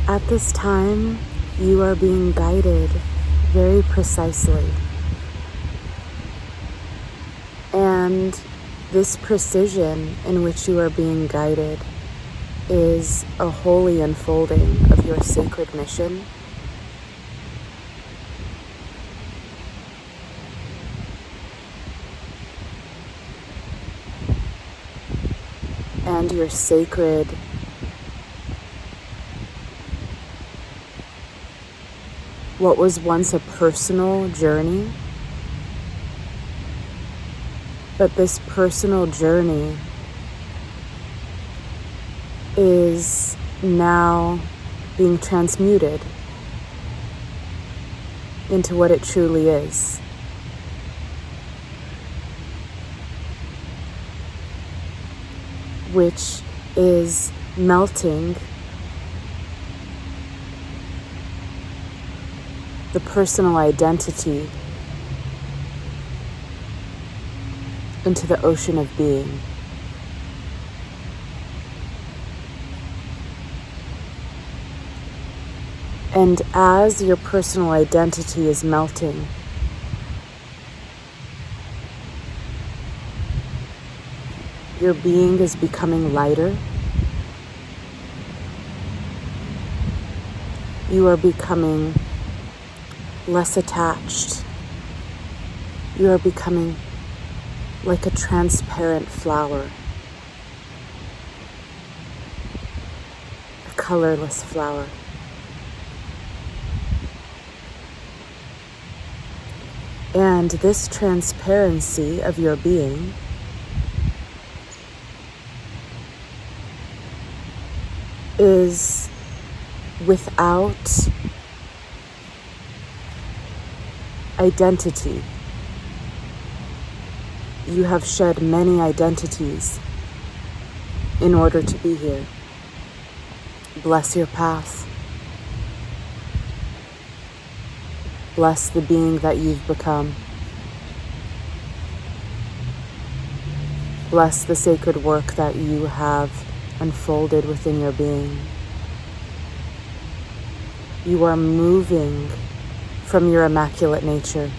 At this time, you are being guided very precisely. And this precision in which you are being guided is a holy unfolding of your sacred mission. And your sacred what was once a personal journey, but this personal journey is now being transmuted into what it truly is. Which is melting the personal identity into the ocean of being. And as your personal identity is melting, your being is becoming lighter. You are becoming less attached. You are becoming like a transparent flower, a colorless flower. And this transparency of your being is without identity. You have shed many identities in order to be here. Bless your path. Bless the being that you've become. Bless the sacred work that you have unfolded within your being. You are moving from your immaculate nature.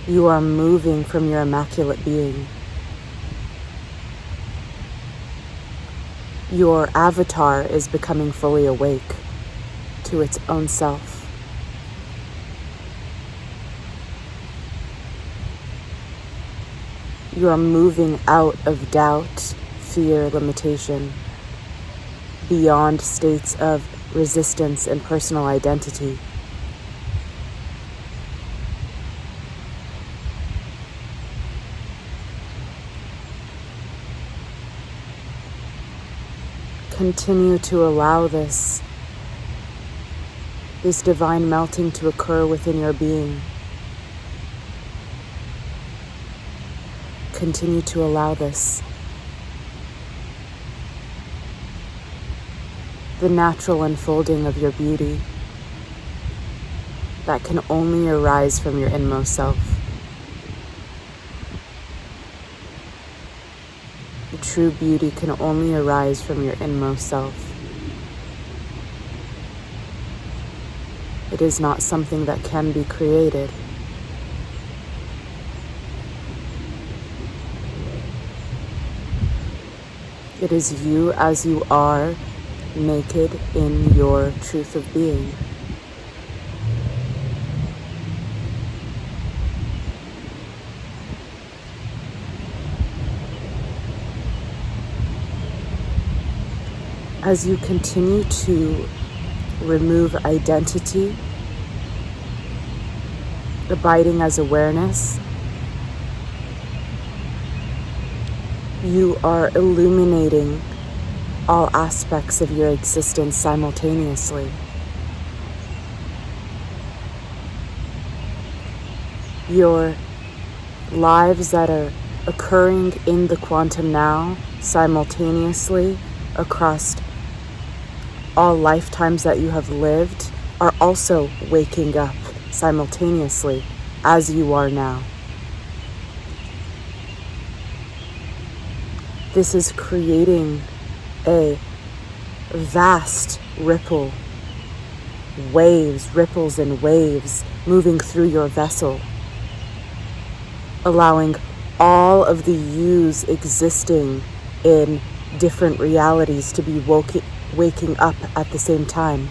You are moving from your immaculate being. Your avatar is becoming fully awake to its own self. You are moving out of doubt, fear, limitation, beyond states of resistance and personal identity. Continue to allow this divine melting to occur within your being. Continue to allow this. The natural unfolding of your beauty that can only arise from your inmost self. The true beauty can only arise from your inmost self. It is not something that can be created. It is you as you are, naked in your truth of being. As you continue to remove identity, abiding as awareness, you are illuminating all aspects of your existence simultaneously. Your lives that are occurring in the quantum now simultaneously across all lifetimes that you have lived are also waking up simultaneously as you are now. This is creating a vast ripple waves, ripples and waves moving through your vessel, allowing all of the yous existing in different realities to be waking up at the same time.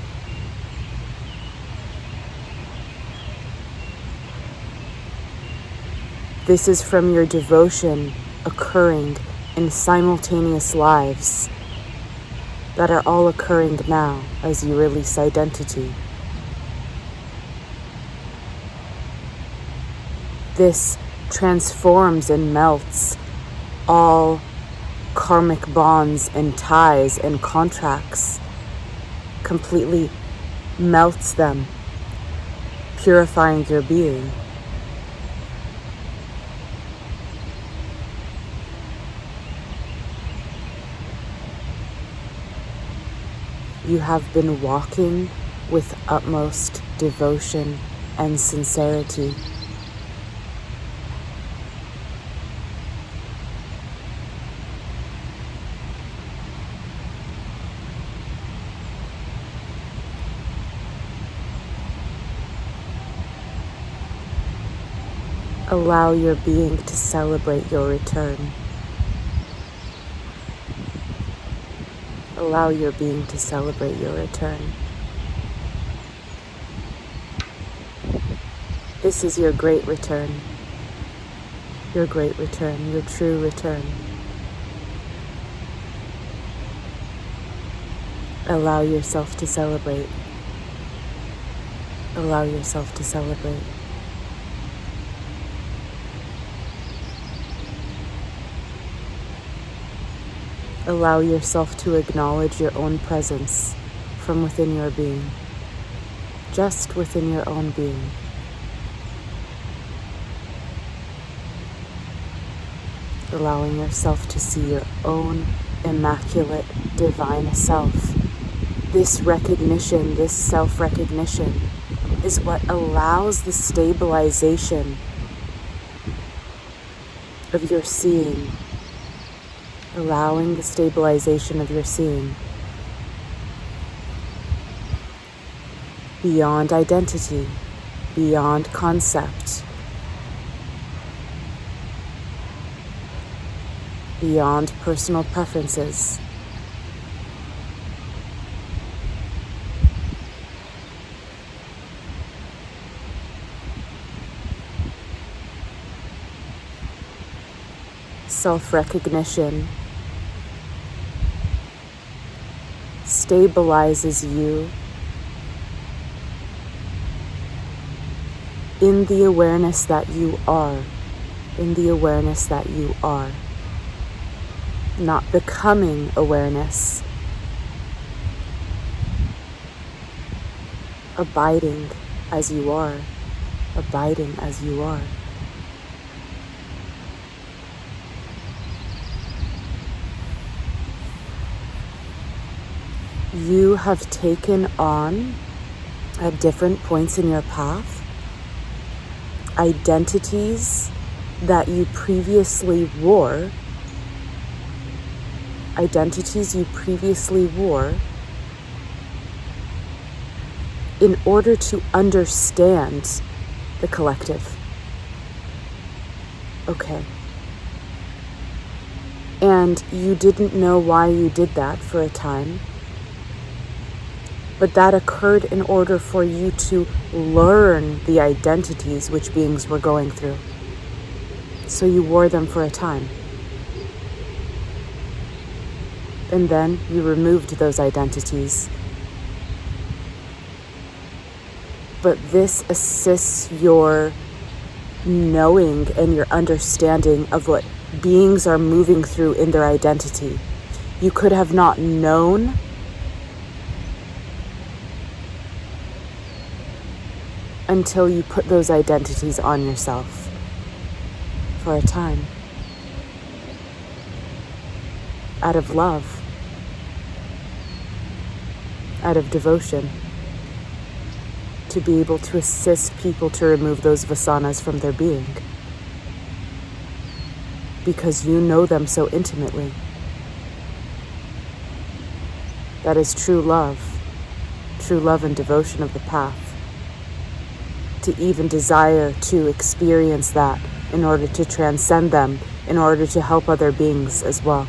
This is from your devotion occurring in simultaneous lives that are all occurring now as you release identity. This transforms and melts all karmic bonds and ties and contracts, completely melts them, purifying your being. You have been walking with utmost devotion and sincerity. Allow your being to celebrate your return. Allow your being to celebrate your return. This is your great return. Your great return, your true return. Allow yourself to celebrate. Allow yourself to celebrate. Allow yourself to acknowledge your own presence from within your being, just within your own being. Allowing yourself to see your own immaculate divine self. This recognition, this self-recognition, is what allows the stabilization of your seeing. Allowing the stabilization of your seeing beyond identity, beyond concept, beyond personal preferences. Self-recognition stabilizes you in the awareness that you are, in the awareness that you are, not becoming awareness, abiding as you are, abiding as you are. You have taken on, at different points in your path, identities that you previously wore, in order to understand the collective. Okay. And you didn't know why you did that for a time. But that occurred in order for you to learn the identities which beings were going through. So you wore them for a time. And then you removed those identities. But this assists your knowing and your understanding of what beings are moving through in their identity. You could have not known until you put those identities on yourself for a time. Out of love. Out of devotion. To be able to assist people to remove those vasanas from their being. Because you know them so intimately. That is true love. true love and devotion of the path, to even desire to experience that in order to transcend them, in order to help other beings as well.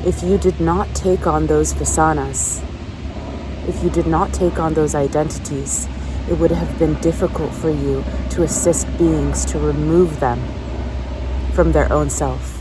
If you did not take on those vasanas, if you did not take on those identities, it would have been difficult for you to assist beings to remove them from their own self.